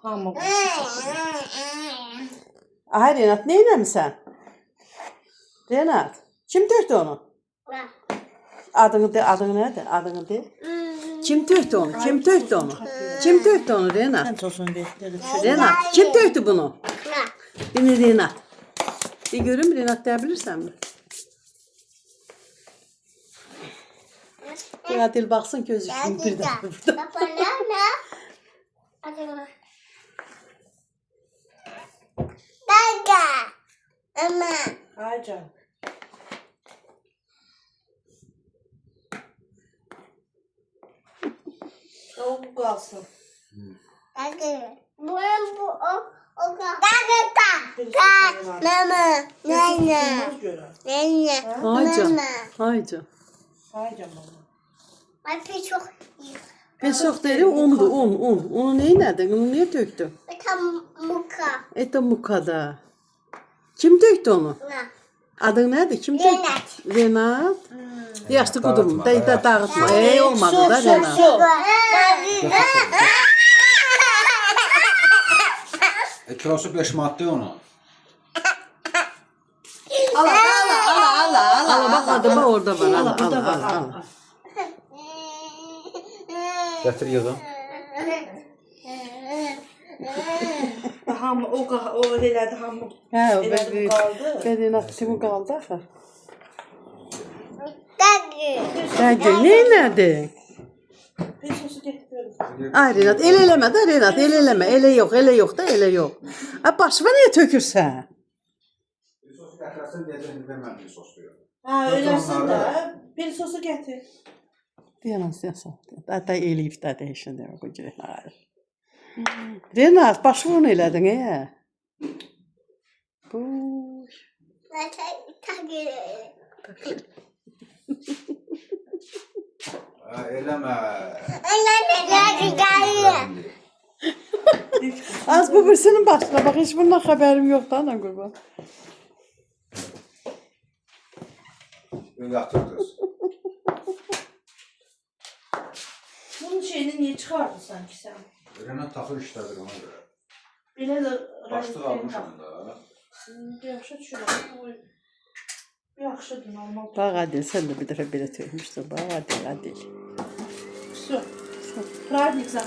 Hamur. Ay Renat ne eləmisən? Renat, kim tökdü onu? Adını de, adını nədir? Adını de. Kim tökdü onu? Kim tökdü onu? Kim tökdü onu Renat? Sen tosun bir. Renat, kim tökdü bunu? Beni Renat. Bir görüm Renat diyebilirsen mi? Adil baksın gözüksün bir de burada. Ay canım. O kalsın. Olmaz göre. Ay canım. Ay canım. Ay canım. Ben çok değil, undu, un. Onu neyi nerede? Onu niye töktü? Ete mukada. Kim töktü onu? Adın nerede? Kim töktü? Renat. Yaşlı kudum. Da dağıtma. Olmadı da Renat. Kilosu 5 manatdı onu. Al bak adıma orada var. Al burada var. Al. Gətir yığın. Hamur o elədi hamur. Hə, Elədi qaldı. ben Renat kimi qaldı axı. Dəgə, ne nerede? Bir sosu getiriyorum. Ay Renat, el eləmə də Renat, el eləmə. Elə yox da, elə yox. Ay başıma niyə tökürsən? Bir sos gətirəsən deyəcək ki, mən bir sos diyor. Ha öylesin de. Bir sosu getir. Deyəsən. Da eləyib də dəyişən demək o görə. Renat, başımı onu elədin, Bu. Eləmə. Az bu birisinin başına bak, hiç bundan xəbərim yoxdur ana qurban. Yatırdınız. Bunun şeyini niye çıkardın sanki sen? Renat taxıl işlədir ona görə. Belə də Başlıq almışam da. Yaxşı düşürəm. Yaxşıdır, normal. Bax Adil, sən də bir dəfə belə tökmüşdün. Bax Adil. Все. Праздник